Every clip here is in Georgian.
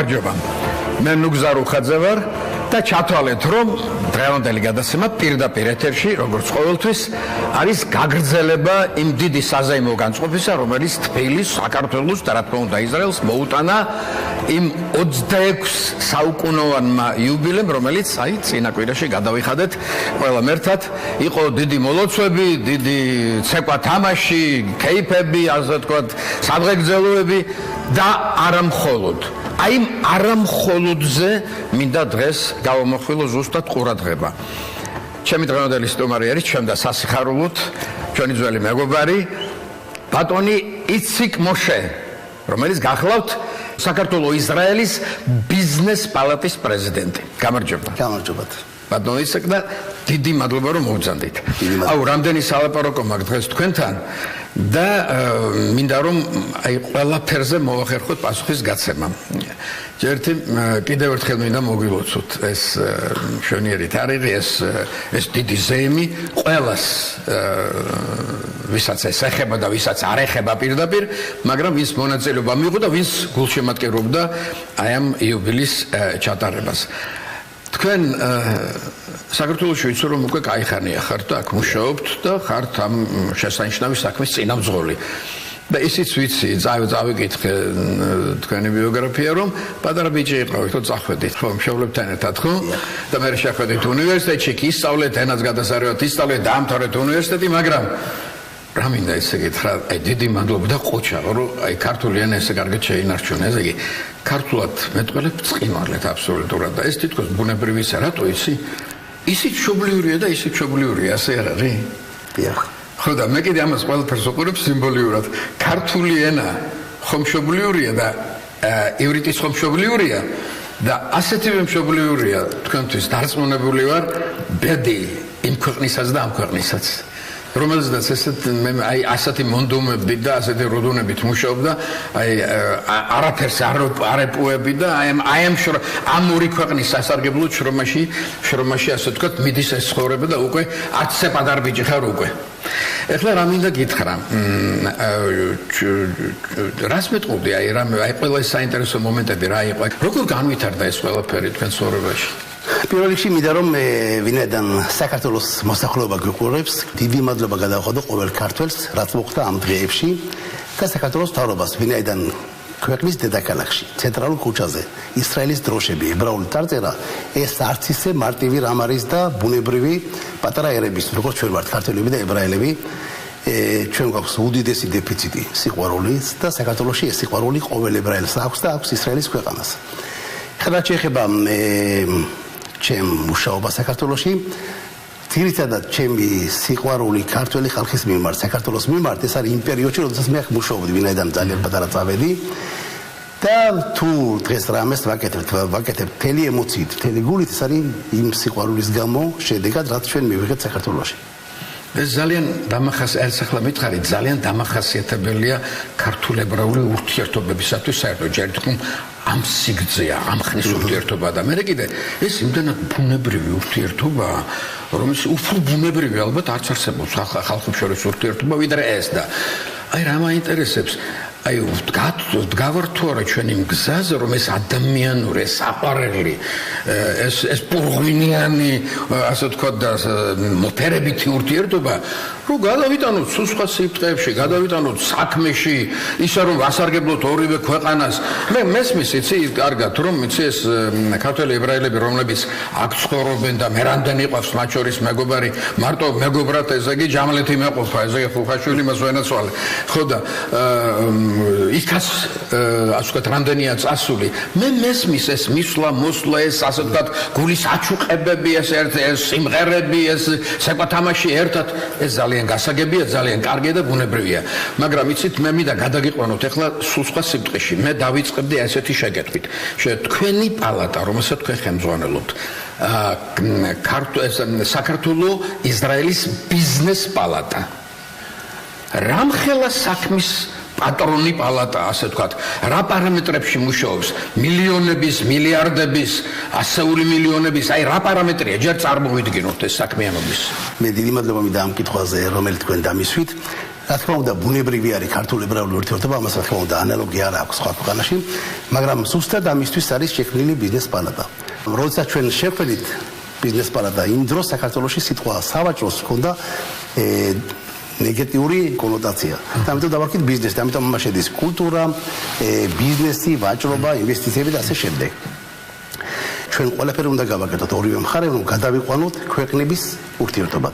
გამარჯობა. მე ნუგზარ უხაძე ვარ და ჩათვალეთ, რომ დღევანდელი გადაცემა პირდაპირ ეთერში, როგორც ყოველთვის, არის გაგრძელება იმ დიდი საზეიმო განწყობისა, რომელიც თბილისს, საქართველოს და რა თქმა უნდა ისრაელს მოუტანა იმ 26 საუკუნოვანმა იუბილემ, რომელიც წინა კვირაში გადავიხადეთ ყველამ ერთად. იყო დიდი მოლოცვები, დიდი ცეკვა თამაში, კეიფები, ასე ვთქვათ, სადღეგრძელოები და არამხოლოდ. აი იმ არამხოლოდზე მინდა დღეს გავამახვილო ზუსტად ყურადღება. ჩემი დღევანდელი სტუმარი არის ჩემ და სასიხარულოდ ჩვენი ძველი მეგობარი ბატონი იციკ მოშე, რომელიც გახლავთ საქართველოს-ისრაელის ბიზნეს პალატის პრეზიდენტი. გამარჯობა. გამარჯობათ. ბატონი იციკ და დიდი მადლობა რომ მოგზანდით. აუ რამდენი სალაპარაკო მაქვს დღეს თქვენთან და მინდა რომ აი ყველაფერზე მოვახერხოთ პასუხის გაცემა. ერთი კიდევ ერთხელ მინდა მოგილოცოთ ეს მშვენიერი თარიღი, ეს დიდი ზეიმი ყველას ვისაც ეს ეხება და ვისაც არ ეხება პირდაპირ, მაგრამ ვის მონაწილეობა მიიღო და ვის გულშემატკივრობდა აი ამ იუბილის ჩატარებას. თქვენ საქართველოში ვიცი რომ უკვე кайხანია ხართ და აქ მუშაობთ და ხართ ამ შესანიშნავი საქმის წინამძღოლი. და ისიც ვიცი, წავიკითხე თქვენი ბიოგრაფია, რომ პატარა ბიჭი იყავით, ხო წახვედით, ხო მშობლებთან ერთად, ხო? და მე შეხვედით უნივერსიტეტში, კი ისწავლეთ ენას გადასარევად, ისწავლეთ დაამთავრეთ უნივერსიტეტი, მაგრამ რა მინდა ესე გითხრა, აი დიდი მადლობა და ყოჩა, რომ აი ქართული ენა ესე კარგად შეინარჩუნა, ესე იგი ქართულად მეტყველებ წყიმარლეთ აბსოლუტურად და ეს თითქოს ბუნებრივია, რატო იცი? ისიც მშობლიურია და ისიც მშობლიურია, ასე არ არის? დიახ. ხო და მე კიდე ამას ყველაფერს ვუყურებ სიმბოლიურად. ქართული ენა ხომ მშობლიურია და ივრიტიც ხომ მშობლიურია და ასეთივე მშობლიურია თქვენთვის დარწმუნებული ვარ ბედი იმ ქვეყნისაც და ამ ქვეყნისაც. რომელზედაც აი ასეთი მონდომები და ასეთი როდონებით მუშაობდა, აი არაფერს არ ეპოები და აი ამ ორი ქვეყნის სასარგებლოდ შრომაში ასე ვთქვათ მიდის ეს ცხოვრება და უკვე 10 პატარ ბიჭი ხარ უკვე. ეხლა რა მინდა გითხრა, რას მეტყობდი, აი ყველა ეს საინტერესო მომენტები რა იყო, როგორ განვითარდა ეს ყველაფერი თქვენ ცხოვრებაში? პირველ რიგში მინდა რომ ვინაიდან საქართველოს მოსახლეობა გვიყურებს, დიდი მადლობა გადავხადო ყოველ ქართველს, რაც მოხდა ამ დღეებში და საქართველოს მთავრობას, ვინაიდან ქვეყნის დედაქალაქში, ცენტრალურ ქუჩაზე, ისრაელის დროშები, ებრაული წარწერა, ეს არც ისე მარტივი რამ არის და ბუნებრივი პატარა ერების, როგორც ჩვენ ვართ ქართველები და ებრაელები, ჩვენ გვაქვს უდიდესი დეფიციტი სიყვარულის და საქართველოში ეს სიყვარული ყოველ ებრაელს აქვს და აქვს ისრაელის ქვეყანას. ხლა შეეხება ჩემ მუშაობა საქართველოში, ძირითადად ჩემი სიყვარული ქართველი ხალხის მიმართ, საქართველოს მიმართ, ეს არის იმ პერიოდში, როდესაც მე მუშაობდი, ვინაიდან ძალიან პატარა წავედი და თუ დღეს რამეს ვაკეთებ მთელი ემოციით, მთელი გულით, ეს არის იმ სიყვარულის გამო შედეგად, რაც ჩვენ მივიღეთ საქართველოში. ეს ძალიან ახლა მითხარით, ძალიან დამახასიათებელია ქართულ-ებრაული ურთიერთობებისათვის საერთოდ ჯერ თქო ამ სიგრძეა, ამ ხნის ურთიერთობა და მე კიდე ეს იმდანაც ბუნებრივი ურთიერთობაა, რომელიც უფრო ბუნებრივი ალბათ არც არსებობს ხალხებს შორის ურთიერთობა ვიდრე ეს და აი რა მაინტერესებს აი ვდგავართ თუ არა ჩვენ იმ გზაზე რომ ეს ადამიანური, ეს საყვარელი, ეს პურღვინიანი, ასე ვთქვათ და მოფერებითი ურთიერთობა რომ გადავიტანოთ სხვა სიბრტყეებში, გადავიტანოთ საქმეში, ისა რომ ვასარგებლოთ ორივე ქვეყანას. მე მესმის იცი კარგად რომ იცი ეს ქართველი ებრაელები რომლებიც აქ ცხოვრობენ და მე რამდენი ყავს მათ შორის მეგობარი, მარტო მეგობრად ესე იგი ჯამლეთი მეყოფა, ესე იგი ხუხაშვილი მას ვენაცვალე. ხო და იქაც ასე ვთქვათ რამდენია წასული. მე მესმის ეს მისვლა, მოსვლა, ეს ასე ვთქვათ გულის აჩუყებები, ეს სიმღერები, ეს ცეკვა თამაში ერთად ეს ძალიან გასაგებია, ძალიან კარგია და ბუნებრივია. მაგრამ იცით მე მინდა გადაგიყვანოთ ახლა სულ სხვა სიბრტყეში. მე დავიწყებდი ასეთი შეკითხვით. თქვენი პალატა, რომელსაც თქვენ ხელმძღვანელობთ, საქართველოს-ისრაელის ბიზნეს პალატა. რამხელა საქმის პატრონი პალატა, ასე ვთქვათ, რა პარამეტრებში მუშაობს? მილიონების, მილიარდების, ასეული მილიონების, აი რა პარამეტრია? ჯერ წარმოვიდგინოთ ეს საქმიანობის. მე დიდი მადლობა მინდა ამ კითხვაზე, რომელიც თქვენ დამისვით. რა თქმა უნდა, ბუნებრივი არის ქართული ებრაული ურთიერთობა, ამას რა თქმა უნდა ანალოგი არ აქვს სხვა ქვეყანაში, მაგრამ ზუსტად ამისთვის არის შექმნილი ბიზნეს პალატა. როდესაც ჩვენ შევხედით ბიზნეს პალატა, იმ დროს საქართველოში სიტყვა სავაჭროს ჰქონდა ნეგატიური კონოტაცია. ამიტომ დავარქით ბიზნესი, ამიტომ ამას შედის კულტურა, ბიზნესი, ვაჭრობა, ინვესტიციები და ასე შემდეგ. ჩვენ ყველაფერი უნდა გავაკეთოთ ორივე მხარე, რომ გადავიყვანოთ ქვეყნების ურთიერთობა.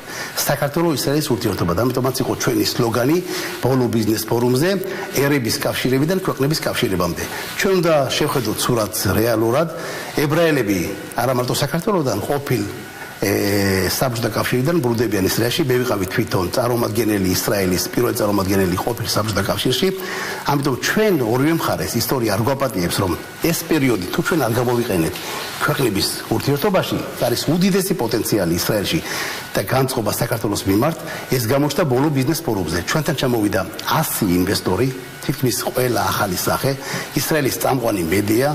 საქართველოს ისრაელის ურთიერთობა. ამიტომაც იყო ჩვენი სლოგანი ბოლო ბიზნეს ფორუმზე, ერების კავშირებიდან ქვეყნების კავშირებამდე. ჩვენ უნდა შევხედოთ სურათს რეალურად, ებრაელები არა მარტო საქართველოსდან ყოფილ საბჭოთა კავშირიდან ბრუნდებიან ისრაელში, მე ვიყავი თვითონ წარმომადგენელი ისრაელის, პირველი წარმომადგენელი ყოფილ საბჭოთა კავშირში. ამიტომ ჩვენ ორივე მხარეს ისტორია არ გვაპატიებს, რომ ეს პერიოდი თუ ჩვენ არ გამოვიყენეთ ქვეყნების ურთიერთობაში, არის უდიდესი პოტენციალი ისრაელში და განწყობა საქართველოს მიმართ, ეს გამოჩნდა ბოლო ბიზნეს ფორუმზე. ჩვენთან ჩამოვიდა 100 ინვესტორი, თითქმის ყველა ახალი სახე, ისრაელის წამყვანი მედია,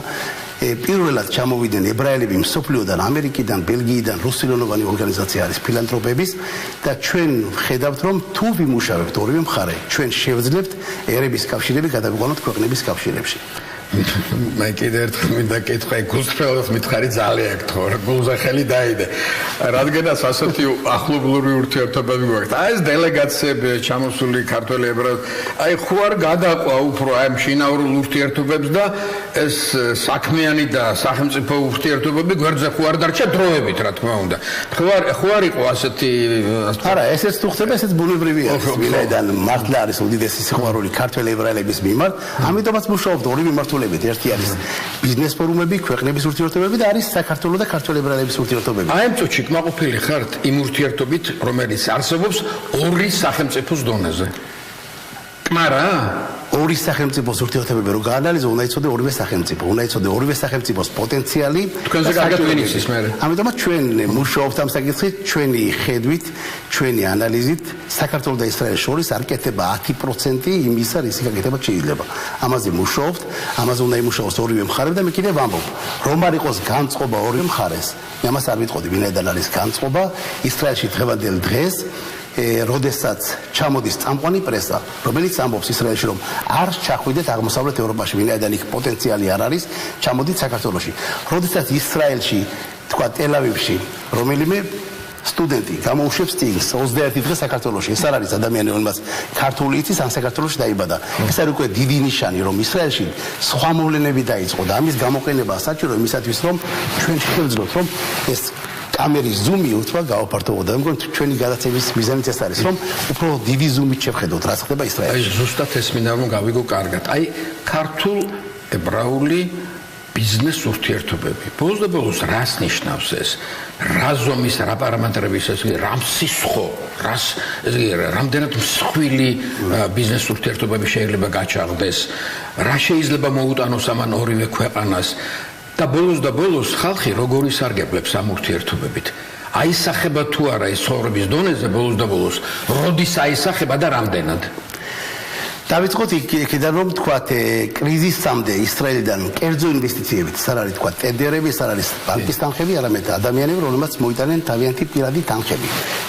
პირველად ჩამოვიდნენ ებრაელები მსოფლიოდან, ამერიკიდან, ბელგიიდან, რუსულენოვანი ორგანიზაცია არის ფილანთროპების და ჩვენ ხედავთ, რომ თუ ვიმუშავებთ ორივე მხარე, ჩვენ შევძლებთ ერების კავშირები გადავიყვანოთ ქვეყნების კავშირებში. მე კიდევ ერთხელ მინდა კითხვა, გულწრფელად მითხარი ძალიან გთხოვ, გულზე ხელი დაიდე. რადგანაც ასეთი ახლობლური ურთიერთობები გვაქვს. აი ეს დელეგაციები ჩამოსული ქართველი ებრაელი, აი ხო არ გადაყვა უფრო აი შინაურულ ურთიერთობებს და ეს საქმიანი და სახელმწიფო ურთიერთობები გვერდზე ხო არ დარჩა დროებით, რა თქმა უნდა. ხო არ იყო ასეთი არა, ესეც თუ ხდება, ესეც ბუნებრივია. ვინაიდან მართლა არის უდიდესი სიყვარული ქართველი ებრაელების მიმართ, ამიტომაც მუშაობთ ორივე მართლობები. ერთი არის ბიზნეს ფორუმები, ქვეყნების ურთიერთობები და არის საქართველოს და ქართველი ებრაელების ურთიერთობები. აი ამ წუთში კმაყოფილი ხართ იმ ურთიერთობით, რომელიც არსებობს ორი სახელმწიფოს დონეზე. კმარა? ორი სახელმწიფოს ურთიერთობები რო გაანალიზო, უნდა იცოდე ორივე სახელმწიფო, უნდა იცოდე ორივე სახელმწიფოს პოტენციალი. თქვენზე კარგად ვინიცის მე. ამიტომაც ჩვენ მუშაობთ ამ საკითხით, ჩვენი ხედვით, ჩვენი ანალიზით, საქართველოს და ისრაელის შორის არ კეთება 10% იმისა, რის გაკეთება შეიძლება. ამაზე მუშაობთ, ამაზე უნდა იმუშაოს ორივე მხარე და მე კიდევ ვამბობ, რომ არ იყოს განწყობა ორივე მხარეს. მე ამას არ ვიტყოდი, ვინაიდან არის განწყობა ისრაელში დღევანდელ დღეს. როდესაც ჩამოდის წამყვანი პრესა, რომელიც ამბობს ისრაელში, რომ არ ჩახვიდეთ აღმოსავლეთ ევროპაში, ვინაიდან იქ პოტენციალი არ არის, ჩამოდით საქართველოში. როდესაც ისრაელში, თქვა ტელ-ავივში, რომელიმე სტუდენტი გამოუშვებს წიგნს 21 დღე საქართველოში, ეს არ არის ადამიანი, რომელმაც ქართული იცის, ან საქართველოში დაიბადა. ეს არის უკვე დიდი ნიშანი, რომ ისრაელში სხვა მოვლენები დაიწყო და ამის გამოყენება საჭირო იმისათვის, რომ ჩვენ შევძლოთ, რომ ეს კამერის ზუმი უთვა გავაფართოვოთ. მე მგონი ჩვენი გადაცემის მიზანიც ეს არის, რომ უფრო დიდი ზუმით შევხედოთ, რა ხდება ისრაელში. აი ზუსტად ეს მინდა რომ გავიგო კარგად. აი ქართულ ებრაული ბიზნეს ურთიერთობები. ბოლოს და ბოლოს რას ნიშნავს ეს? რა ზომის, რა პარამეტრების ეს, რა მსისხო, რამდენად მსხვილი ბიზნეს ურთიერთობები შეიძლება გაჩაღდეს? რა შეიძლება მოუტანოს ამან ორივე ქვეყანას? და ბოლოს ხალხი როგორ ისარგებლებს ამ ურთიერთობებით? აისახება თუ არა ეს ცხოვრების დონეზე ბოლოს, როდის აისახება და რამდენად? დავიწყოთ იქიდან, რომ თქვათ კრიზისამდე ისრაელიდან კერძო ინვესტიციებით, ეს არ არის თქვათ ტენდერები, ეს არ არის ბანკის თანხები, არამედ ადამიანები, რომლებიც მოიტანენ თავიანთი პირადი თანხები.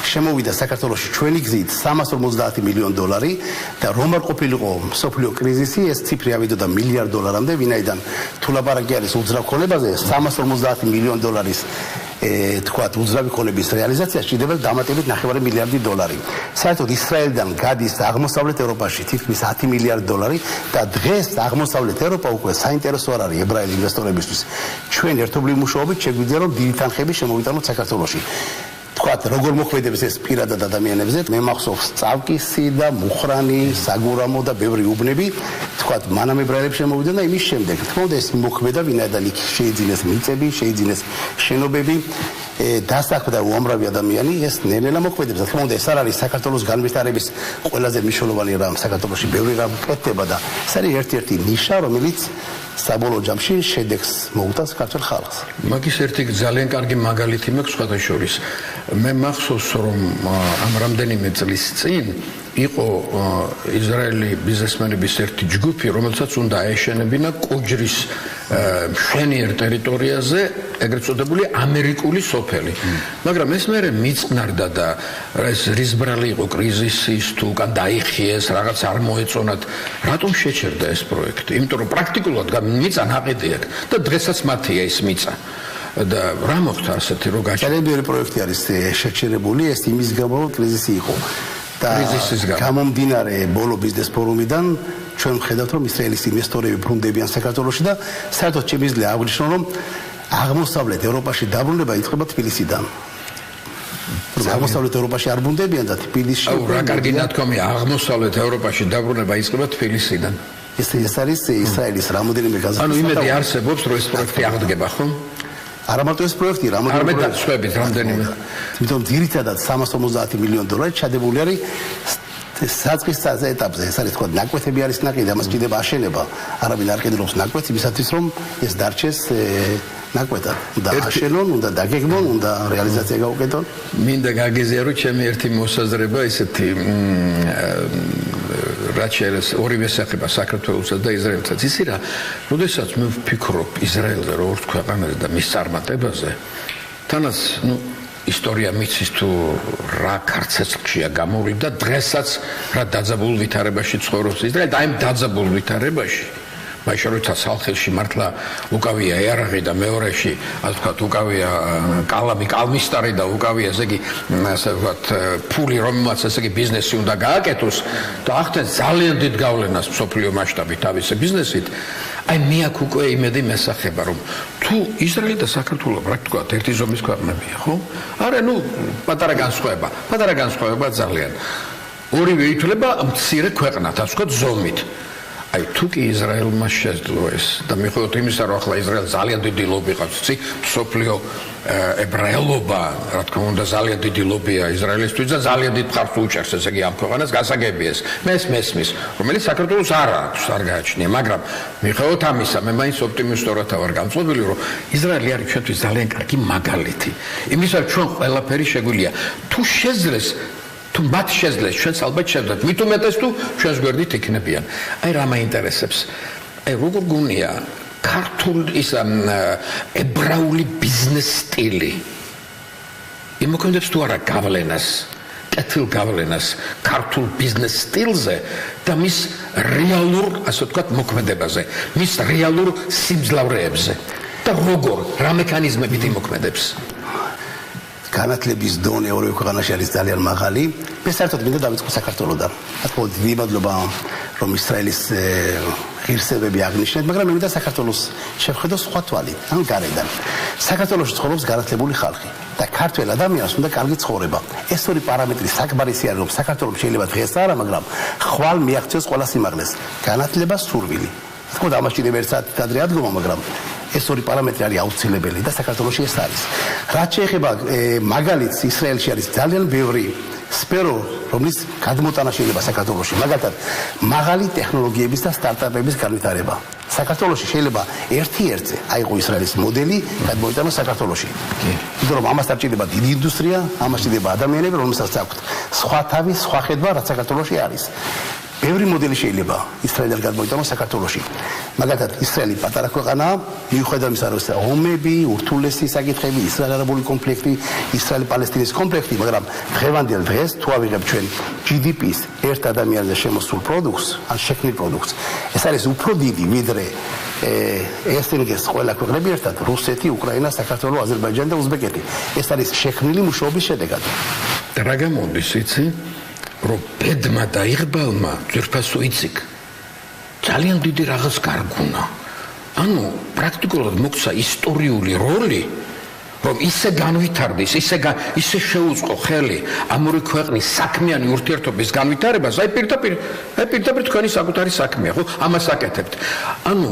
შემოვიდა საქართველოში ჩვენი გზით $350 მილიონი და რომ არ ყოფილიყო მსოფლიო კრიზისი, ეს ციფრი ავიდოდა $1 მილიარდამდე, ვინაიდან თუ ლაპარაკი არის უძრავ ქონებაზე, $350 მილიონი თქვათ უძრავი ქონების რეალიზაცია შეიძლება დამატებით $9 მილიარდი. საერთოდ ისრაელიდან გადის აღმოსავლეთ ევროპაში თითქმის $10 მილიარდი და დღეს აღმოსავლეთ ევროპა უკვე საინტერესო არ არის ებრაელი ინვესტორებისთვის. ჩვენ ერთობლივ მუშაობით შეგვიძლია რომ დიდი თანხები შემოვიტანოთ საქართველოში. თქვათ როგორ მოქმედებს ეს პირადად ადამიანებზე, მე მახსოვს წავკისი და მუხრანი, საგურამო და ბევრი უბნები, თქვათ მანამ ებრაელებს შემოვიდნენ და იმის შემდეგ თქო და ეს მოქმედა ვინაიდან იქ შეიძინეს მიწები, შეიძინეს შენობები, დასაქმდა უამრავი ადამიანი, ეს ნელ-ნელა მოქმედებს. თქო და ეს არ არის საქართველოს განვითარების ყველაზე მნიშვნელოვანი რამ, საქართველოში ბევრი რამ კეთდება და ეს არის ერთ-ერთი ნიშა, რომელიც საბოლოო ჯამში შედეგს მოუტანს ქართულ ხალხს. მაგის ერთი ძალიან კარგი მაგალითი მაქვს სხვათა შორის. მე მახსოვს რომ ამ რამდენიმე წლის წინ იყო ისრაელი ბიზნესმენების ერთი ჯგუფი, რომელსაც უნდა ეშენებინა კოჯრის მშვენიერ ტერიტორიაზე, ეგრეთ წოდებული ამერიკული სოფელი. მაგრამ ეს მერე მიწყნარდა და ეს რისბრალი იყო კრიზისის თუ უკან დაიხიეს, რაღაც არ მოეწონათ. რატომ შეჩერდა ეს პროექტი? იმიტომ რომ პრაქტიკულად მიწა ნაყიდი აქვს და დღესაც მათია ეს მიწა. და რა მოხდა ასეთი რო გაჩერდა? ძალიან ბევრი პროექტი არის შეჩერებული, ეს იმის გამო კრიზისი იყო. და გამომდინარე ბოლო ბიზნეს ფორუმიდან ჩვენ ვხედავთ რომ ისრაელის ინვესტორები ბრუნდებიან საქართველოში და საერთოდ შემიძლია აღვნიშნო რომ აღმოსავლეთ ევროპაში დაბრუნება იწყება თბილისიდან. აღმოსავლეთ ევროპაში არ ბრუნდებიან და თბილისში რა კარგი ნათქვამია, აღმოსავლეთ ევროპაში დაბრუნება იწყება თბილისიდან. ეს არის ისრაელის რამოდენიმე გაზეთი. ანუ იმედი არსებობს რომ ეს პროექტი აღდგება, ხო? არა მარტო ეს პროექტი, რამოდენიმე სხვაებით რამდენიმე. იმიტომ ძირითადად 350 მილიონი დოლარი ჩადებული არის საწყის ეტაპზე. ეს არის თქვა ნაკვეთები არის ნაკიდი, ამას კიდევ აშენება. არავინ არ ყიდულობს ნაკვეთს იმისათვის რომ ეს დარჩეს ნაკვეთად. უნდა აშენონ, უნდა დაგეგმონ, უნდა რეალიზაცია გაუკეთონ. მინდა გაგეზიარო ჩემი ერთი მოსაზრება ისეთი რაც შეიძლება ორივე სახება საქართველოსაც და ისრაელსაც. ისი რა, როდესაც მე ვფიქრობ ისრაელზე რო ორ ქვეყანაზე და მის წარმატებაზე, თანაც ისტორია მიცის თუ რა ქარცეცხლშია გამოვიდა და დღესაც რა დაძაბულ ვითარებაში ცხოვრობს ისრაელი და აი დაძაბულ ვითარებაში მაშინ როცა სალხელში მართლა უკავია იარაღი და მეორეში ასე ვთქვათ უკავია კალამი კალმისტარი და უკავია ესე იგი ასე ვთქვათ ფული რომელსაც ესე იგი ბიზნესი უნდა გააკეთოს და ახდენს ძალიან დიდ გავლენას მსოფლიო მასშტაბით თავისი ბიზნესით აი მე აქ უკვე იმედი მესახება რომ თუ ისრაელი და საქართველო რა თქვა ერთი ზომის ქვეყნებია ხო? არა პატარა განსხვავება ძალიან ორივე ითვლება მცირე ქვეყნად ასე ვთქვათ ზომით აი თუ კი ისრაელმა შეძლო ეს და მიუხედავად იმისა რომ ახლა ისრაელ ძალიან დიდი ლობი ყავს ცი მსოფლიო ებრაელობა რა თქმა უნდა ძალიან დიდი ლობია ისრაელისთვის და ძალიან დიდ მხარს უჭერს ესე იგი ამ ქვეყანას გასაგებია ეს მესმის რომელიც საქართველოს არ აქვს არ გააჩნია მაგრამ მიუხედავად ამისა მე მაინც ოპტიმისტურად ვარ განწყობილი რომ ისრაელი არის ჩვენთვის ძალიან კარგი მაგალითი იმისა რომ ჩვენ ყველაფერი შეგვიძლია თუ შეძლეს თუ მათ შეძლეს ჩვენს ალბათ შეძლეთ მით უმეტეს თუ ჩვენს გვერდით იქნებიან აი რა მაინტერესებს აი როგორ გუნია ქართულ ის ებრაული ბიზნეს სტილი იმოქმედებს თუ არა გავლენას კეთილ გავლენას ქართულ ბიზნეს სტილზე და მის რეალურ ასე ვთქვათ მოქმედებაზე მის რეალურ სიმძლავრეებზე და როგორ რა მექანიზმებით იმოქმედებს განათლების დონე ორივე ქვეყანაში არის ძალიან მაღალი. მე საერთოდ მინდა დავიწყო საქართველოსთან. თქო, ვიმადლობა რომ ისრაელის ღირსებები აღნიშნეთ, მაგრამ მე მინდა საქართველოს შევხედო სხვა თვალით, ან გარედან. საქართველოში ცხოვრობს განათლებული ხალხი და ქართველ ადამიანს უნდა კარგი ცხოვრება. ეს ორი პარამეტრი საკმარისი არის, რომ საქართველოს შეიძლება დღეს არა, მაგრამ ხვალ მიაღწიოს ყველა სიმაღლეს. განათლება, სურვილი. თქო, ამას შეიძლება ერთ საათით ადრე ადგომა, მაგრამ ეს ორი პარამეტრი არის აუცილებელი და საქართველოში ეს არის. რაც შეეხება მაგალითს ისრაელში არის ძალიან ბევრი სფერო, რომლის გადმოტანა შეიძლება საქართველოში, მაგალითად, მაღალი ტექნოლოგიების და სტარტაპების განვითარება. საქართველოში შეიძლება ერთ-ერთზე აიღო ისრაელის მოდელი გადმოიტანოს საქართველოში. იმიტომ რომ ამას არჭირდება დიდი ინდუსტრია, ამას ჭირდება ადამიანები, რომელსაც აქვთ სხვა თავი, სხვა ხედვა, რაც საქართველოში არის. ბევრი მოდელი შეიძლება ისრაელიდან გადმოიტანოს საქართველოში. მაგალითად, ისრაელი პატარა ქვეყანაა, მიუხედავად იმისა, რომ ომები, ურთულესი საკითხები, ისრაელ-არაბული კონფლიქტი, ისრაელ-პალესტინის კონფლიქტი, მაგრამ დღევანდელ დღეს თუ ავიღებ ჩვენ GDP-ს ერთ ადამიანზე შემოსულ პროდუქტს, ან შექმნილ პროდუქტს, ეს არის უფრო დიდი, ვიდრე SNG-ს ყველა ქვეყნები ერთად, რუსეთი, უკრაინა, საქართველო, აზერბაიჯანი და უზბეკეთი. ეს არის შექმნილი მუშაობის შედეგად. რა გამოდის, იცი? რომ ბედმა და იღბალმა ძვირფასო იციქ ძალიან დიდი რაღაც გარგუნა ანუ პრაქტიკულად მოქცა ისტორიული როლი რომ ისე განვითარდეს ისე შეუწყო ხელი ამ ორი ქვეყნის საქმიანი ურთიერთობის განვითარებას აი პირდაპირ თქვენი საკუთარი საქმეა ხო ამას აკეთებთ ანუ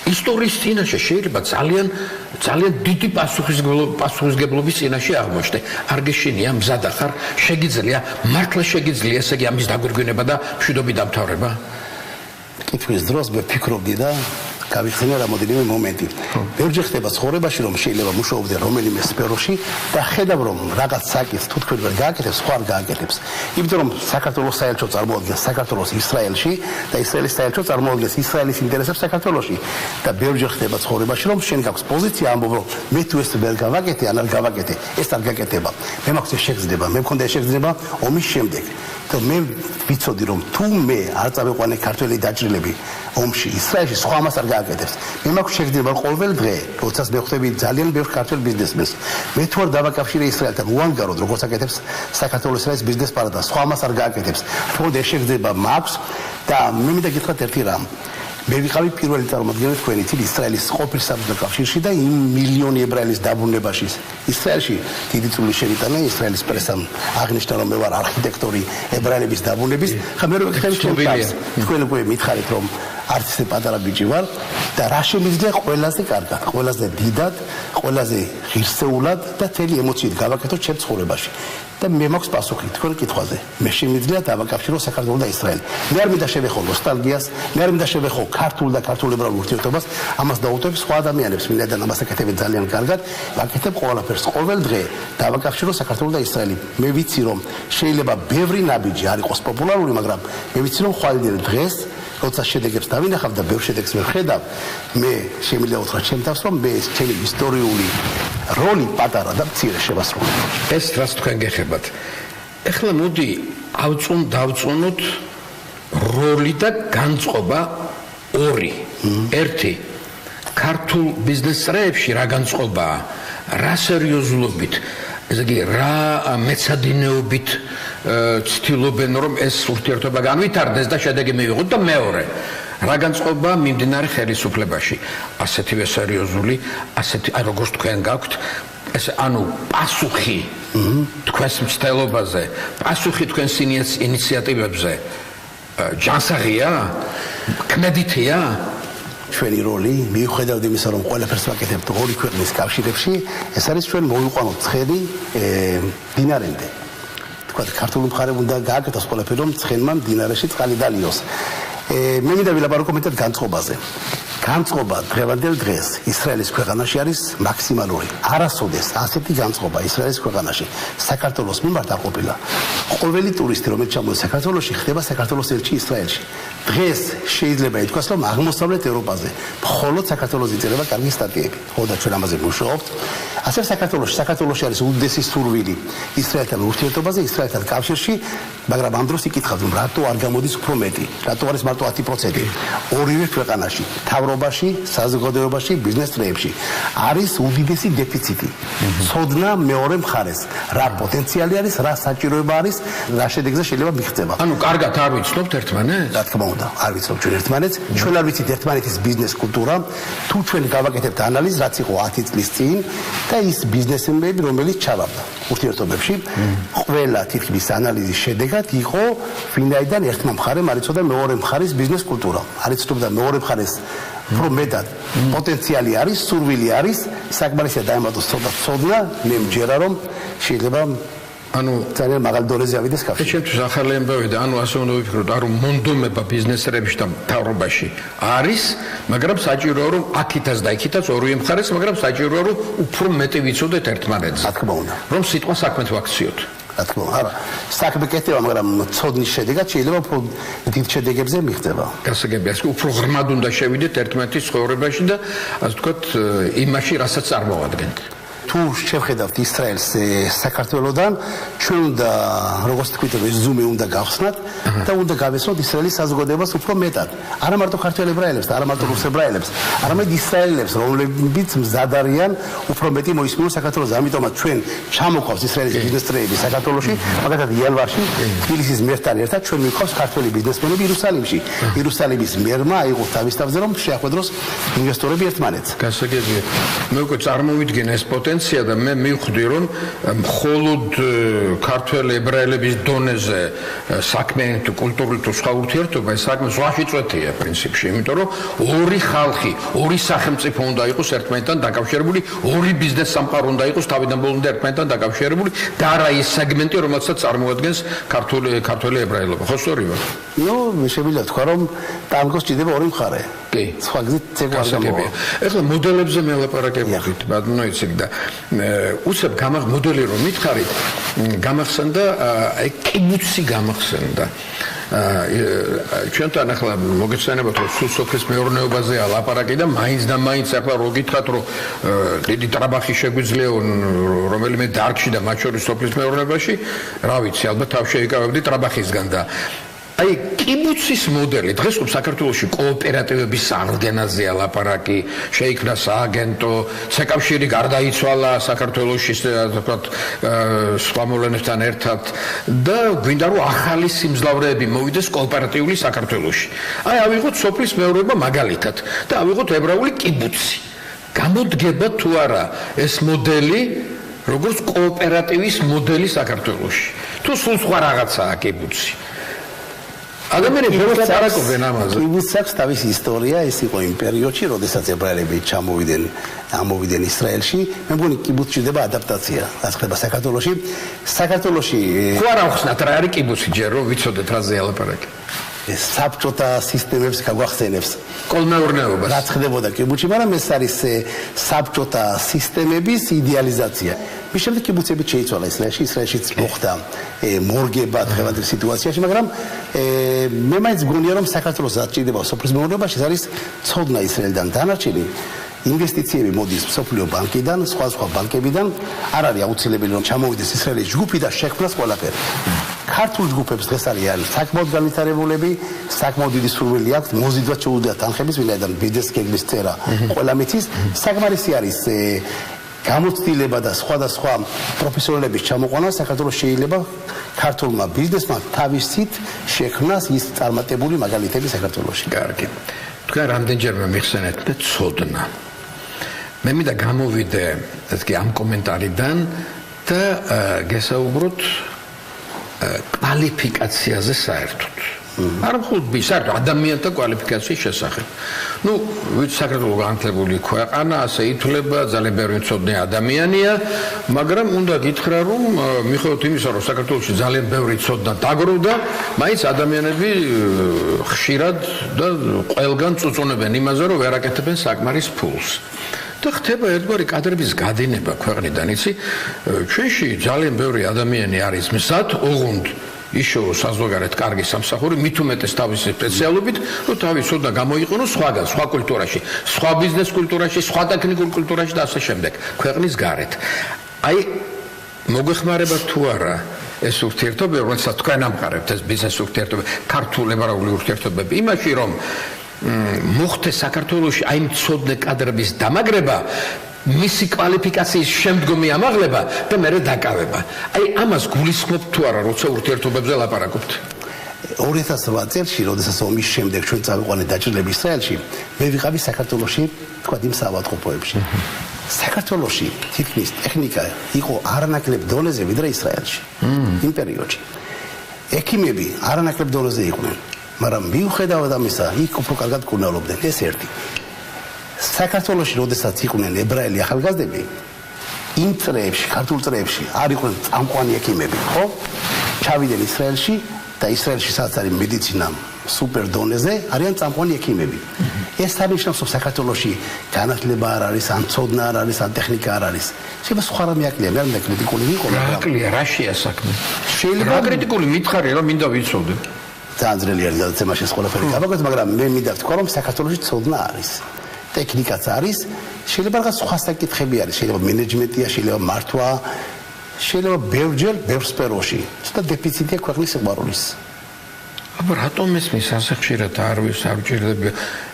ისტორიის წინაშე შეიძლება ძალიან დიდი პასუხისგებლობის წინაშე აღმოჩნდე. არ გეშინია მზად ახარ, შეგიძლია, მართლა შეგიძლია ესე იგი ამის დაგვირგვინება და მშვიდობი დამთავრება. კითხვის დროს ვფიქრობდი და გავიხსენე რამოდენიმე მომენტი. ბევრჯერ ხდება ცხოვრებაში, რომ შეიძლება მუშაობდე რომელიმე სფეროში და ხედავ რომ რაღაც საკითხს თუ თქვენ ვერ გააკეთებს, სხვა არ გააკეთებს. იმიტომ რომ საქართველოს საელჩო წარმოადგენს საქართველოს ისრაელში და ისრაელის საელჩო წარმოადგენს ისრაელის ინტერესებს საქართველოში და ბევრჯერ ხდება ცხოვრებაში, რომ შენ გაქვს პოზიცია ამბობ რომ მე თუ ეს ვერ გავაკეთე, ან არ გავაკეთე, ეს არ გაკეთება. მე მაქვს ეს შეგრძნება, მე მქონდა ეს შეგრძნება ომის შემდეგ. და მე ვიცოდი რომ თუ მე არ წავიყვანე ქართველი დაჭრილები ომში ისრაელში სხვა ამას არ გააკეთებს. მე მაქვს შეგრძნება ყოველ დღე, როდესაც მე ხვდები ძალიან ბევრ ქართველ ბიზნესმენს. მე თუ არ დავაკავშირე ისრაელთან უანგაროდ როგორც აკეთებს საქართველოს ისრაელის ბიზნეს პარადა, სხვა ამას არ გააკეთებს. თქო ეს შეგრძნება მაქვს და მე მინდა გითხრათ ერთი რამ. მე ვიყავი პირველი წარმომადგენელი თქვენი თვით ისრაელის ყოფილ საბჭოთა კავშირში და იმ მილიონი ებრაელის დაბრუნებაში ისრაელში დიდი წვლილი შევიტანა ისრაელის პრესამ აღნიშნა რომ მე ვარ არქიტექტორი ებრაელების დაბრუნების ხა მე ვეკითხები ჩემს თქვენ უკვე მითხარით რომ არც ისე პატარა ბიჭი ვარ და რა შემიძლია ყველაზე კარგად ყველაზე დიდად ყველაზე ღირსეულად და თელი ემოციით გავაკეთო ჩემს ცხოვრებაში და მე მაქვს პასუხი თქვენ კითხვაზე მე შემიძლია დავაკავშირო საქართველოს და ისრაელი მე არ მინდა შევეხო ნოსტალგიას მე არ მინდა შევეხო ქართულ და ქართულებრივ ურთიერთობას ამას დაუტოვებ სხვა ადამიანებს მინდა ამას აკეთებ ძალიან კარგად ვაკეთებ ყველაფერს ყოველ დღე დავაკავშირო საქართველოს და ისრაელი მე ვიცი რომ შეიძლება ბევრი ნაბიჯი არ იყოს პოპულარული მაგრამ მე ვიცი რომ ხვალინდელ დღეს როცა შედეგებს დავინახავ და ბევრ შედეგს ვხედავ მე შემიძლია უთხრა ჩემ თავს რომ მე ეს ჩემი ისტორიული როლი პატარა და მცირე შევასრულე ეს რაც თქვენ გეხებათ ეხლა მოდი დავწუნოთ როლი და განწყობა ორი ერთი ქართულ ბიზნეს წრეებში რა განწყობაა რა სერიოზულობით ესე იგი რა მეცადინეობით ცდილობენ რომ ეს ურთიერთობა განვითარდეს და შედეგი მივიღოთ და მეორე რა განწყობა მიმდინარე ხელისუფლებაში ასეთივე სერიოზული ასეთი როგორც თქვენ გაქვთ ეს ანუ პასუხი თქვენს მცდელობაზე პასუხი თქვენს ინიციატივებზე ჯანსაღია ქმედითია ჩვენი როლი მიუხედავად იმისა რომ ყველაფერს ვაკეთებთ ორი ქვეყნის კავშირებში ეს არის ჩვენ მოვიყვანოთ ცხენი დინარემდე თქვა ქართული მხარე უნდა გააკეთოს ყველაფერი რომ ცხენმა დინარეში წყალი დალიოს მე მინდა ვილაპარაკო მეტად განწყობაზე განწყობა დღევანდელ დღეს ისრაელის ქვეყანაში არის მაქსიმალური არასოდეს ასეთი განწყობა ისრაელის ქვეყანაში საქართველოს მიმართ არ ყოფილა ყოველი ტურისტი რომელიც ჩამოდის საქართველოში ხდება საქართველოს ელჩი ისრაელში დღეს შეიძლება ითქვას რომ აღმოსავლეთ ევროპაზე მხოლოდ საქართველოს იწერება კარგი სტატიები ხო და ჩვენ ამაზე ვმუშაობთ ასე საქართველოში არის უდიდესი სურვილი ისრაელთან ურთიერთობაზე ისრაელთან კავშირში მაგრამ ამ დროს იკითხავთ რომ რატო არ გამოდის უფრო მეტი რატო არის მარტო 10% ორივე ქვეყანაში თავრობაში საზოგადოებაში ბიზნეს წრეებში არის უდიდესი დეფიციტი ცოდნა მეორე მხარეს რა პოტენციალი არის რა საჭიროება არის რა შედეგზე შეიძლება მიღწევა ანუ კარგად არ ვიცნობთ ერთმანეთს რა თქმა უნდა არ ვიცნობ ჩვენ ერთმანეთს ჩვენ არ ვიცით ერთმანეთის ბიზნეს კულტურა თუ ჩვენ გავაკეთებთ ანალიზს რაც იყო 10 წლის წინ და ის ბიზნესმენები რომელიც ჩავარდა ურთიერთობებში ყველა თითქმის ანალიზის შედეგად იყო ვინაიდან ერთმა მხარემ არ იცოდა მეორე მხარის ბიზნეს კულტურა არ იცოდა მეორე მხარეს უფრო მეტად პოტენციალი არის სურვილი არის საკმარისია დაემატოს ცოდნა მე მჯერა რომ შეიძლება ანუ ძალიან მაღალ დონეზე ავიდეს კავშირი. ჩემთვის ახალი ამბავი და ანუ ასე უნდა ვიფიქროთ, რომ მონდომება ბიზნესრებში და მთავრობაში არის, მაგრამ საჭიროა რომ აქითაც და იქითაც ორივე მხარეს, მაგრამ საჭიროა რომ უფრო მეტი ვიცოდეთ ერთმანეთს. რა თქმა უნდა. რომ სიტყვა საქმეთ ვაქციოთ. რა თქმა უნდა. საქმე კეთდება, მაგრამ ცოდნის შედეგად შეიძლება უფრო დიდ შედეგებზე მიღწევა. გასაგებია, უფრო ღრმად უნდა შევიდეთ ერთმანეთის ცხოვრებაში და ასე ვთქვათ, იმაში, რასაც წარმოადგენთ. თუ შევხედავთ ისრაელს საქართველოსთან ჩვენ უნდა როგორც თქვით ზუმი უნდა გავხსნათ და უნდა გავესწროთ ისრაელის საზოგადოებას უფრო მეტად არა მარტო ქართველ ებრაელებს და არა მარტო რუს ებრაელებს არამედ ისრაელელებს რომლებიც მზად არიან უფრო მეტი მოისმინონ საქართველოს ამიტომაც ჩვენ ჩამოყავს ისრაელის ბიზნესტრეები საქართველოში მაგალითად იანვარში თბილისის მერთან ერთად ჩვენ მივყავს ქართველი ბიზნესმენები იერუსალიმში იერუსალიმის მერმა აიღო თავის თავზე რომ შეახვედროს ინვესტორები ერთმანეთს გასაგებია მე უკვე წარმოვიდგენ ეს პოტენციალი ტენდენცია და მე მივხვდი რომ მხოლოდ ქართველ ებრაელების დონეზე საქმე თუ კულტურული თუ სხვა ურთიერთობა ეს საქმე ზღვაში წვეთია პრინციპში, იმიტომ რომ ორი ხალხი, ორი სახელმწიფო უნდა იყოს ერთმანეთთან დაკავშირებული, ორი ბიზნეს სამყარო უნდა იყოს თავიდან ბოლომდე ერთმანეთთან დაკავშირებული და არა ის სეგმენტი, რომელსაც წარმოადგენს ქართველი ებრაელობა. ხო სწორია? ნუ შეგვიძლია თქვა რომ ტანგოს ჭირდება ორი მხარე. კი. სხვა გზით ცეკვა არ გამოვა. ეხლა მოდელებზე მელაპარაკებოდით, ბატონო იცით და უცებ მოდელი რომ მითხარით, გამახსენდა აი კიბუცი გამახსენდა. ჩვენთან ახლა მოგეცანებათ რომ სულ სოფლის მეურნეობაზეა ლაპარაკი და მაინც და მაინც ახლა რო გითხრათ რომ დიდი ტრაბახი შეგვიძლია რომელიმე დარგში და მათ შორის სოფლის მეურნეობაში, რა ვიცი, ალბათ თავ შეიკავებდი ტრაბახისგან და აი კიბუცის მოდელი დღეს უკვე საქართველოში კოოპერატივების აღდგენაზეა ლაპარაკი, შეიქმნა სააგენტო, საკავშირი გარდაიცვალა საქართველოში, თქვათ, სხვა მოვლენებთან ერთად და გვინდა რომ ახალი სიმძლავრეები მოვიდეს კოოპერატიული საქართველოში. აი ავიღოთ სოფლის მეურნეობა მაგალითად და ავიღოთ ებრაული კიბუცი. გამოდგება თუ არა ეს მოდელი როგორც კოოპერატივის მოდელი საქართველოში. თუ სულ სხვა რაღაცაა კიბუცი. ადამიანები ბევრად არაკობენ ამაზე. კიბუცს აქვს თავისი ისტორია, ეს იყო იმ პერიოდში, როდესაც ებრაელები ამოვიდნენ ისრაელში. მე მგონი კიბუცს ჭირდება ადაპტაცია. რაც ხდება საქართველოში. ხო არ ახსნათ რა არის კიბუცი ჯერ რომ ვიცოდეთ რაზე ალაპარაკი. საბჭოთა სისტემებს გაგვახსენებს. კოლმეურნეობას. რაც ხდებოდა კიბუცში, მაგრამ ეს არის საბჭოთა სისტემების იდეალიზაცია. მის შემდეგ კიბუცები შეიცვალა ისრაელშიც მოხდა მორგება დღევანდელ სიტუაციაში, მაგრამ მე მაინც გონია რომ საქართველოს ჭირდება სოფლის მეურნეობაში, ეს არის ცოდნა ისრაელიდან დანარჩენი ინვესტიციები მოდის მსოფლიო ბანკიდან, სხვა ბანკებიდან, არ არის აუცილებელი რომ ჩამოვიდეს ისრაელის ჯგუფი და შექმნას ყველაფერი. ქართულ ჯგუფებს დღეს არის საკმაოდ განვითარებულები, საკმაოდ დიდი სურვილი აქვს, მოზიდვა შეუძლია თანხების, ვინაიდან ბიზნეს კეგლის წერა ყველა მიცის, საკმარისი არის გამოცდილება და სხვადასხვა პროფესიონალების ჩამოყვანა საქართველოს შეიძლება ქართულმა ბიზნესმა თავისით შექმნას ის წარმატებული მაგალითები საქართველოში. კარგი. თქვენ რამდენჯერმე მიხსენეთ და ცოდნა. მე მინდა გამოვიდე ამ კომენტარიდან და გესაუბროთ კვალიფიკაციაზე საერთოდ. არ მხოლოდ საერთოდ ადამიანთა კვალიფიკაციის შესახებ. ნუ ვიცი საქართველოს განათლებული ქვეყანა, ასე ითვლება, ძალიან ბევრი მცოდნე ადამიანია, მაგრამ უნდა გითხრა რომ მიუხედავად იმისა, რომ საქართველოში ძალიან ბევრი ცოდნა დაგროვდა, მაინც ადამიანები ხშირად და ყველგან წუწუნებენ იმაზე, რომ ვერ აკეთებენ საკმარის ფულს. და ხდება ერთგვარი კადრების გადინება ქვეყნიდან, იცი? ჩვენში ძალიან ბევრი ადამიანი არის მზად, ოღონდ იშოვოს საზოგადოებრივ კარგი სამსახური, მით უმეტეს თავისი სპეციალობით, რომ თავის ცოდნა გამოიყენოს სხვაგან, სხვა კულტურაში, სხვა ბიზნეს კულტურაში, სხვა ტექნიკურ კულტურაში და ასე შემდეგ, ქვეყნის გარეთ. აი, მოგვეხმარება თუ არა ეს ურთიერთობები, რომელსაც თქვენ ამყარებთ, ეს ბიზნეს ურთიერთობები, ქართულ ებრაული ურთიერთობები, იმაში რომ მოხდეს საქართველოში აი მცოდნე კადრების დამაგრება, მისი კვალიფიკაციის შემდგომი ამაღლება და მერე დაკავება. აი ამას გულისხმობთ თუ არა, როცა ურთიერთობებზე ლაპარაკობთ? 2008 წელს, როდესაც ომის შემდეგ ჩვენ წავიყვანეთ დაჭრილები ისრაელში, მე ვიყავი საქართველოში, თქვა იმ საავადმყოფოებში. საქართველოში თითქმის ტექნიკა იყო არანაკლებ დონეზე ვიდრე ისრაელში. იმ პერიოდში. ექიმები არანაკლებ დონეზე იყვნენ. მაგრამ მიუხედავად ამისა, იქ უფრო კარგად კურნალობდნენ, ეს ერთი. საქართველოში, როდესაც იყვნენ ებრაელი ახალგაზრდები, იმ წრეებში, ქართულ წრეებში არ იყვნენ წამყვანი ექიმები, ხო? ჩავიდნენ ისრაელში და ისრაელში სადაც არის მედიცინა სუპერ დონეზე, არიან წამყვანი ექიმები. ეს არნიშნავს, რომ საქართველოში განათლება არ არის, ან ცოდნა არ არის, ან ტექნიკა არ არის. შეიძლება სხვა რამე აკლია, მე არ მინდა კრიტიკული ვიყო, მაგრამ აკლია, რაშია საქმე? შეიძლება კრიტიკული მითხარი, რომ მინდა ვიცოდე. ძალიან ძნელი არის გადაცემა შეს ყველაფერი გავაკეთოთ, მაგრამ მე მინდა ვთქვა, რომ საქართველოში ცოდნა არის. ტექნიკაც არის, შეიძლება რაღაც სხვა საკითხები არის, შეიძლება მენეჯმენტია, შეიძლება მართვა, შეიძლება ბევრჯერ ბევრ სფეროში. ცოტა დეფიციტია ქვეყნის სიყვარულის. აბა რატომ ესმის ასე ხშირად არ ვისარჭირდება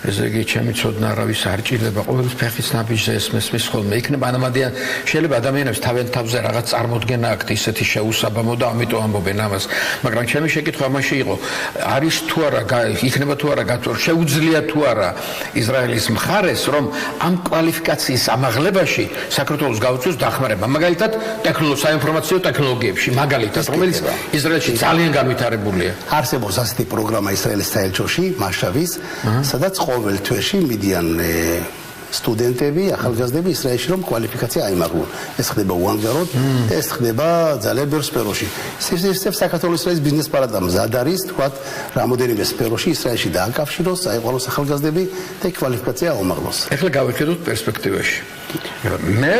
ესე იგი ჩემი ცოდნა არავის არ ჭირდება ყოველთვის ფეხის ნაბიჯზე ესმის ხოლმე იქნება ანამადიან შეიძლება ადამიანებს თავენ თავზე რაღაც წარმოდგენა აქვთ ისეთი შეუსაბამო და ამიტომ ამბობენ ამას მაგრამ ჩემი შეკითხვა ამაში იყო არის თუ არა იქნება თუ არა შეუძლია თუ არა ისრაელის მხარეს რომ ამ კვალიფიკაციის ამაღლებაში საქართველოს გაუწიოს დახმარება მაგალითად საინფორმაციო ტექნოლოგიებში მაგალითად რომელიც ისრაელში ძალიან განვითარებულია არსებობს ასეთი პროგრამა ისრაელის საელჩოში მასშტაბის სადაც ყოველ თვეში მიდიან სტუდენტები ახალგაზრდები ისრაელში რომ კვალიფიკაცია აიმაღლონ ეს ხდება უანგაროდ ეს ხდება ძალიან ბევრ სფეროში საქართველოს ისრაელის ბიზნეს პალატა მზად არის თქვათ რამოდენიმე სფეროში ისრაელში დააკავშიროს აიყვანოს ახალგაზრდები და კვალიფიკაცია აუმაღლოს ეხლა გავიხედოთ პერსპექტივაში მე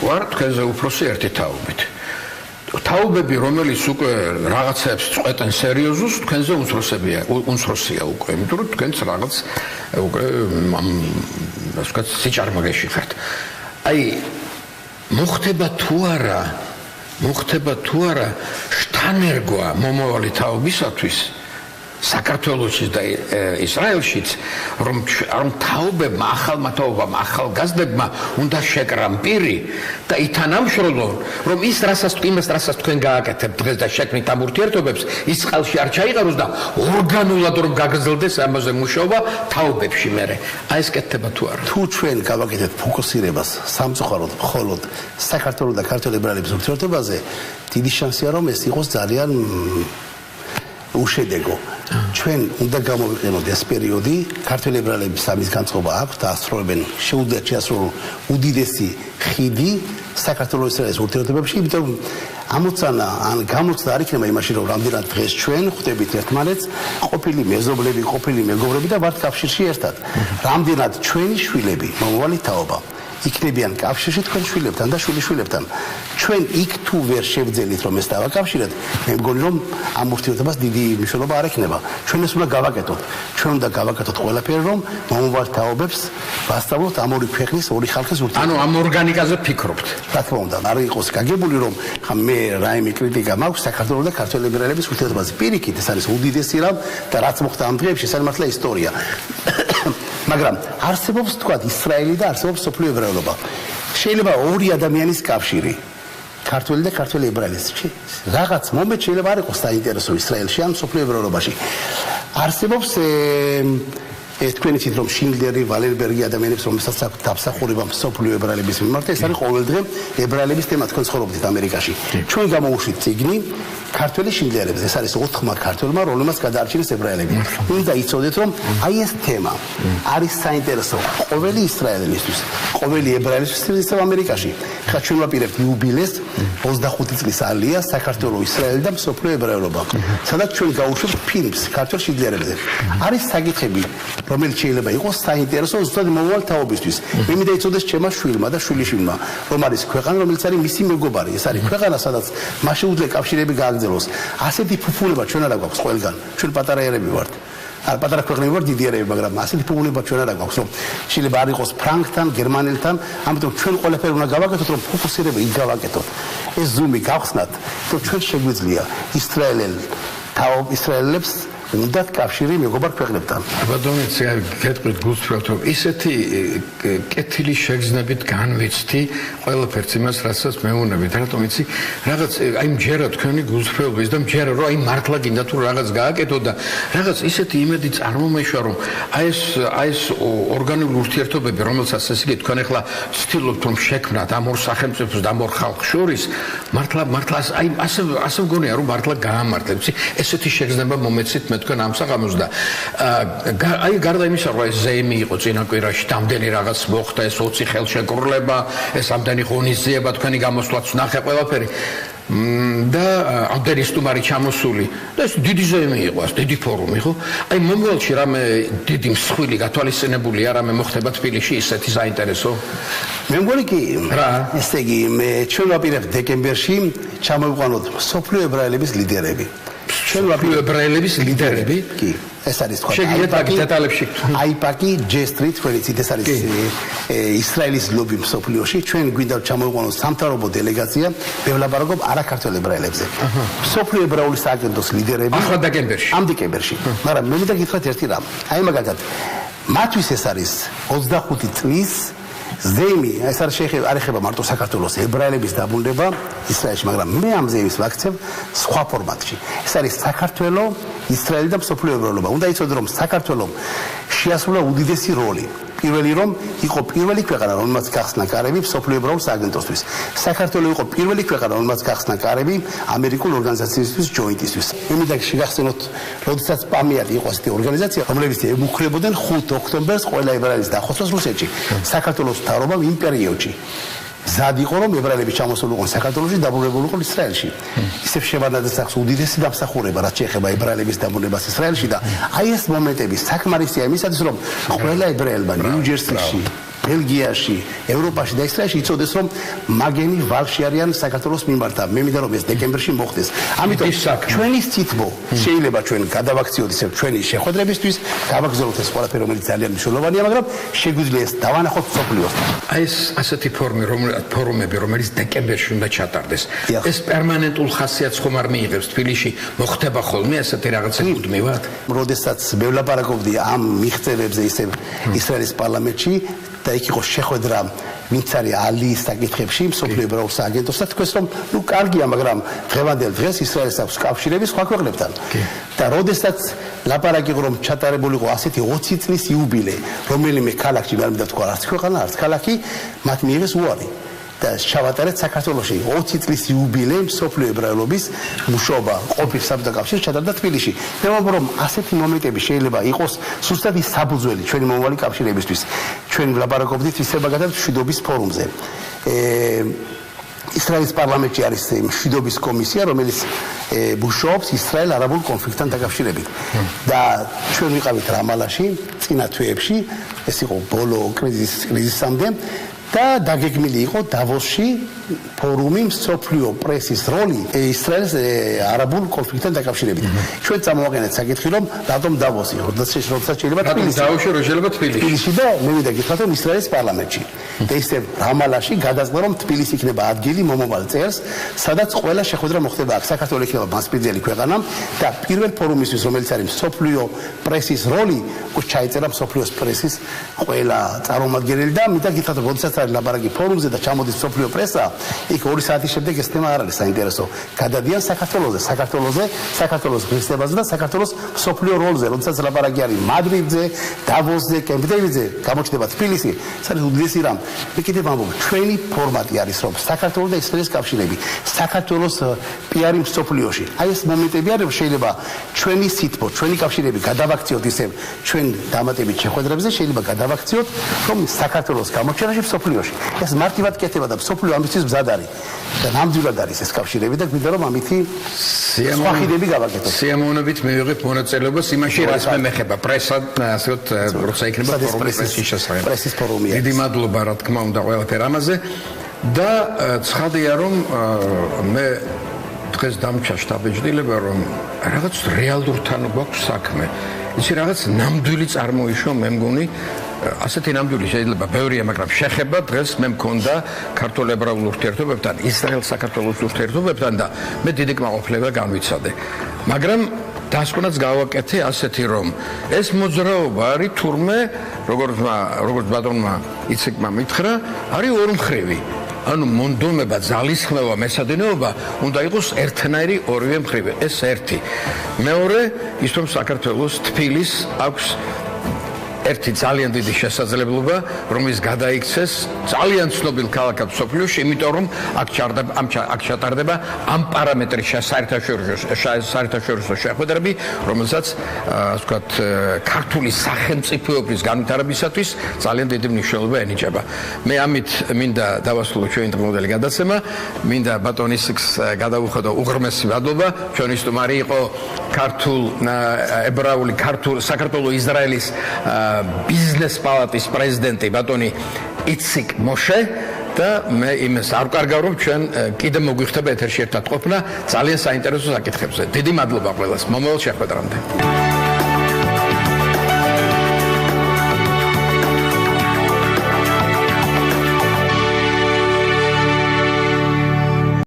ვარ თქვენზე უფროსი ერთი თაობით თაობები რომელიც უკვე რაღაცებს წყვეტენ სერიოზულს თქვენზე უმცროსია უკვე იმიტომ რომ თქვენც რაღაც უკვე ასე ვთქვათ სიჭარმაგეში ხართ აი მოხდება თუ არა შთანერგვა მომავალი თაობისათვის საქართველოსში და ისრაელშიც რომ თაობებმა ახალმა თაობამ ახალგაზრდებმა უნდა შეკრან პირი და ითანამშრომლონ რომ რასაც თქვენ გააკეთებთ დღეს და შექმნით ამ ურთიერთობებს ის წყალში არ ჩაიყაროს და ორგანულად რომ გაგრძელდეს ამაზე მუშაობა თაობებში მერე აი ეს კეთდება თუ არა თუ ჩვენ გავაკეთეთ ფოკუსირებას სამწუხაროდ მხოლოდ საქართველოს და ქართველ ებრაელების ურთიერთობაზე დიდი შანსია რომ ეს იყოს ძალიან უშედეგო ჩვენ უნდა გამოვიყენოთ ეს პერიოდი ქართველ ებრაელებს ამის განწყობა აქვს და ასრულებენ შეუძლიათ შეასრულონ უდიდესი ხიდი საქართველოს ისრაელის ურთიერთობებში იმიტომ რომ ამოცანა ან გამოცდა არ იქნება იმაში რომ რამდენად დღეს ჩვენ ხვდებით ერთმანეთს ყოფილი მეზობლები ყოფილი მეგობრები და ვართ კავშირში ერთად რამდენად ჩვენი შვილები მომავალი თაობა იქნებიან კავშირში თქვენ შვილებთან და შვილიშვილებთან ჩვენ იქ თუ ვერ შევძელით რომ ეს დავაკავშირეთ მე მგონი რომ ამ ურთიერთობას დიდი მნიშვნელობა არ ექნება ჩვენ ეს უნდა გავაკეთოთ ჩვენ უნდა გავაკეთოთ ყველაფერი რომ მომავალ თაობებს ვასწავლოთ ამ ორი ქვეყნის ორი ხალხის ურთიერთობა ანუ ამ ორგანიკაზე ფიქრობთ რა თქმა უნდა არ იყოს გაგებული რომ ხა მე რაიმე კრიტიკა მაქვს საქართველოს და ქართველ ებრაელების ურთიერთობაზე პირიქით ეს არის უდიდესი რამ და რაც მოხდა ამ დღეებში ეს არის მართლა ისტორია მაგრამ არსებობს თქვა ისრაელი და არსებობს სოფლიო ებრაელობა შეიძლება ორი ადამიანის კავშირი ქართველი და ქართველი ებრაელის რაღაც მომენტ შეიძლება არ იყოს საინტერესო ისრაელში ან სოფლიო ებრაელობაში არსებობს თქვენი თვით რომ შინდლერი ვალენბერგი ადამიანებს რომელსაც აქვს დაფსახურება სოფლიო ებრაელების მიმართ ეს არის ყოველდღე ებრაელების თემა თქვენ ცხოვრობთ ამერიკაში ჩვენ გამოვუშვით წიგნი ქართველი შინდლერებზე ეს არის 4 ქართველმა რომელმაც გადაარჩინეს ებრაელები უნდა იცოდეთ რომ აი ეს თემა არის საინტერესო ყოველი ისრაელისთვის ყოველი ებრაელისთვის ისევ ამერიკაში ხა ჩვენ ვაპირებთ იუბილეს 25 წლის ალია საქართველოს ისრაელი და სოფლიო ებრაელობა სადაც ჩვენ გავუშვებთ ფილმს ქართველ შინდლერებზე არის საკითხები რომელიც შეიძლება იყოს საინტერესო ზუსტად მომავალ თაობისთვის მე მინდა იცოდეს ჩემმა შვილმა და შვილიშვილმა რომ არის ქვეყანა რომელიც არის მისი მეგობარი ეს არის ქვეყანა სადაც მას შეუძლია კავშირები გააგრძელოს ასეთი ფუფულება ჩვენ არ გვაქვს ყველგან ჩვენ პატარა ერები ვართ არ პატარა ქვეყნები ვართ დიდი ერები მაგრამ ასეთი ფუფულება ჩვენ არ გვაქვს რომ შეიძლება არ იყოს ფრანგთან გერმანელთან ამიტომ ჩვენ ყველაფერი უნდა გავაკეთოთ რომ ფოკუსირება იქ გავაკეთოთ ეს ზუმი გავხსნათ რომ ჩვენ შეგვიძლია ისრაელებს უნდათ კავშირი მეგობარ ქვეყნებთან. ბატონო, გეტყვით გულწრფელად რომ ისეთი კეთილი შეგრძნებით განვიცდი ყველაფერს იმას, რასაც მეუბნებით. რატომ იცი? რაღაც აი მჯერა თქვენი გულწრფელობის და მჯერა რომ აი მართლა გინდა თუ რაღაც გააკეთო და რაღაც ისეთი იმედი წარმომეშვა რომ აი ეს ორგანული ურთიერთობები, რომელსაც ესე იგი თქვენ ახლა ცდილობთ რომ შექმნათ ამ ორ სახელმწიფოს და ამ ორ ხალხს შორის, მართლა აი ასე მგონია რომ მართლა გაამართლებს. ესეთი შეგრძნება მომეცით თქვენ ამ საღამოს და აი გარდა იმისა რომ ეს ზეიმი იყო წინა კვირაში დამდენი რაღაც მოხდა ეს 20 ხელშეკრულება ეს ამდენი ღონისძიება თქვენი გამოსვლაც ნახე ყველაფერი და ამდენი სტუმარი ჩამოსული და ეს დიდი ზეიმი იყო ეს დიდი ფორუმი ხო აი მომავალში რამე დიდი მსხვილი გათვალისწინებული არამე მოხდება თბილისში ისეთი საინტერესო მე მგონი კი რა ესე იგი მე ჩვენ ვაპირებთ დეკემბერში ჩამოვიყვანოთ სოფლიო ებრაელების ლიდერები ჩვენ ებრაელების ლიდერები კი ეს არის თქვა აიპაკი ჯესტრით თქვენიც ეს არის ისრაელის ლობი მსოფლიოში ჩვენ გვინდა ჩამოვიყვანოთ სამთავრობო დელეგაცია ვევლაპარაკობ არაქართველ ებრაელებზე მსოფლიო ებრაული სააგენტოს ლიდერები ახლა დეკემბერში ამ დეკემბერში მაგრამ მე მინდა გითხრათ ერთი რამ აი მაგალითად მათთვის ეს არის 25 წლის ზეიმი ეს არ ეხება მარტო საქართველოს ებრაელების დაბრუნება ისრაელში მაგრამ მე ამ ზეიმის ვაქცევ სხვა ფორმატში ეს არის საქართველოს ისრაელი და მსოფლიო ებრაელობა უნდა იცოდე რომ საქართველოს შეასრულა უდიდესი როლი პირველი რომ იყო პირველი ქვეყანა რომელმაც გახსნა კარები მსოფლიო ებრაულ სააგენტოსთვის საქართველოს იყო პირველი ქვეყანა რომელმაც გახსნა კარები ამერიკულ ორგანიზაციისთვის ჯოინტისთვის მე მინდა შეგახსენოთ როდესაც პამიატი იყო ასეთი ორგანიზაცია რომლებიც ემუქრებოდნენ 5 ოქტომბერს ყველა ებრაელის დახოცვას რუსეთში საქართველოს მთავრობამ იმ პერიოდში ზად იყო რომ ებრაელები ჩამოსულიყვნენ საქართველოში დაბრუნებულიყო ისრაელში ისევ შევარდნაძეს აქვს უდიდესი დამსახურება რაც შეეხება ებრაელების დაბრუნებას ისრაელში და აი ეს მომენტები საკმარისია იმისათვის რომ ყველა ებრაელმა ნიუ-ჯერსიში ბელგიაში, ევროპაში და ისრაელში იცოდეს რომ მაგენი ვალში არიან საქართველოს მიმართ. მე მინდა რომ ეს დეკემბერში მოხდეს. ამიტომ ჩვენი თითბო შეიძლება ჩვენ გადავაქციოთ ისევ ჩვენი შეხვედრებისთვის, გავაგზავნოთ ეს ყველაფერი რომელიც ძალიან მნიშვნელოვანია, მაგრამ შეგვიძლია ეს დავანახოთ სოფლიოსთან. აი ეს ასეთი ფორუმები, რომელიც დეკემბერში უნდა ჩატარდეს. ეს პერმანენტულ ხასიათს ხომ არ მიიღებს თბილისში? მოხდება ხოლმე ასეთი რაღაცა მუდმივად? როდესაც მე ვლაპარაკობდი ამ მიღწევებზე ისევ ისრაელის პარლამენტში და იქ იყო შეხვედრა ვინც არის ალიის საკითხებში მსოფლიო ებრაულ სააგენტოსთან თქვენს რომ ნუ კარგია მაგრამ დღევანდელ დღეს ისრაელს აქვს კავშირები სხვა ქვეყნებთან და როდესაც ლაპარაკი იყო რომ ჩატარებული იყო ასეთი 20 წლის იუბილე რომელიმე ქალაქში მე არ მინდა თქვა არც ქვეყანა არც ქალაქი მათ მიიღეს უარი და ჩავატარეთ საქართველოში 20 წლის იუბილე მსოფლიო ებრაელობის მუშაობა ყოფილ საბჭოთა კავშირში ჩატარდა თბილისში. მე ვამბობ რომ ასეთი მომენტები შეიძლება იყოს სუსტად ის საფუძველი ჩვენი მომავალი კავშირებისთვის. ჩვენ ვლაპარაკობდით ისე მაგათაც მშვიდობის ფორუმზე. ისრაელის პარლამენტში არის მშვიდობის კომისია, რომელიც მუშაობს ისრაელ-არაბულ კონფლიქტთან დაკავშირებით. და ჩვენ ვიყავით რამალაში, წინა თვეებში, ეს იყო ბოლო კრიზისამდე და დაგეგმილი იყო დავოსში ფორუმი მსოფლიო პრესის როლი ისრაელის არაბულ კონფლიქტთან დაკავშირებით. ჩვენ წამოვაყენეთ საკითხი რომ რატომ დავოსი, როდესაც შეიძლება თბილისში. დავოსში რო შეიძლება თბილისში და მე მინდა გითხრათ რომ ისრაელის პარლამენტში. და ისევ რამალაში გადაწყდა რომ თბილისი იქნება ადგილი მომავალ წელს, სადაც ყველა შეხვედრა მოხდება აქ. საქართველოს იქნება მასპინძელი ქვეყანა და პირველ ფორუმისთვის, რომელიც არის მსოფლიო პრესის როლი, ჩაიწერა მსოფლიოს პრესის ყველა წარმომადგენელი და მინდა გითხრათ რომ როდესაც არის ლაპარაკი ფორუმზე და ჩამოდის მსოფლიო პრესა იქ 2 საათის შემდეგ ეს თემა არ არის საინტერესო. გადადიან საქართველოს ღირსებაზე და საქართველოს მსოფლიო როლზე, როდესაც ლაპარაკი არის მადრიდზე, დავოსზე, კემპ-დეივიდზე, გამოჩნდება თბილისი. ეს არის უდიდესი რამ. მე კიდევ ვამბობ, ჩვენი ფორმატი არის რომ საქართველოს და ისრაელის კავშირები, საქართველოს პიარი მსოფლიოში. აი ეს მომენტები არის, შეიძლება ჩვენი სითბო, ჩვენი კავშირები გადავაქციოთ ისევ ჩვენ დამატებით შეხვედრებზე, შეიძლება გადავაქციოთ რომ საქართველოს გამოჩენაში მსოფლიოში. ეს მარტივად კეთება და მსოფლიო ამისთვის მზად არის და ნამდვილად არის ეს კავშირები და გვინდა რომ ამითი სხვა ხიდები გავაკეთოთ. სიამოვნებით მივიღეთ მონაწილეობას იმაში, რაც მე მეხება პრესა, ასე ვთქვათ, როცა იქნება პრესის ფორუმი. დიდი მადლობა რა თქმა უნდა ყველაფერ ამაზე და ცხადია რომ მე დღეს დამჭა შტაბეჭდილება რომ რაღაც რეალურთან გვაქვს საქმე. იცი რაღაც ნამდვილი წარმოიშვა მე მგონი ასეთი ნამდვილი შეიძლება ბევრია, მაგრამ შეხება დღეს მე მქონდა ქართულ ებრაულ ურთიერთობებთან, ისრაელ-საქართველოს ურთიერთობებთან და მე დიდი კმაყოფილება განვიცადე. მაგრამ დასკვნაც გავაკეთე ასეთი რომ ეს მოძრაობა არის თურმე როგორც ბატონმა იციკმა მითხრა, არის ორმხრივი. ანუ მონდომება, ძალისხმევა, მესადინეობა უნდა იყოს ერთნაირი ორივე მხრივი. ეს ერთი. მეორე, ის რომ საქართველოს თბილის აქვს ერთი ძალიან დიდი შესაძლებლობა, რომელიც გადაიქცეს ძალიან ცნობილ ქალაქად მსოფლიოში, იმიტომ რომ აქ ჩატარდება ამ პარამეტრის საერთაშორისო შეხვედრები, რომელსაც ასე ვთქვათ, ქართული სახელმწიფოების განვითარებისათვის ძალიან დიდი მნიშვნელობა ენიჭება. მე ამით მინდა დავასრულო ჩვენი დღევანდელი გადაცემა, მინდა ბატონ ისიქს გადავუხადო უღრმესი მადლობა, ჩვენი სტუმარი იყო საქართველოს ისრაელის ბიზნეს პალატის პრეზიდენტი ბატონი იციკ მოშე და მე იმას არ ვკარგავ რომ ჩვენ კიდე მოგვიხდება ეთერში ერთად ყოფნა ძალიან საინტერესო საკითხებზე. დიდი მადლობა ყველას. მომავალ შეხვედრამდე.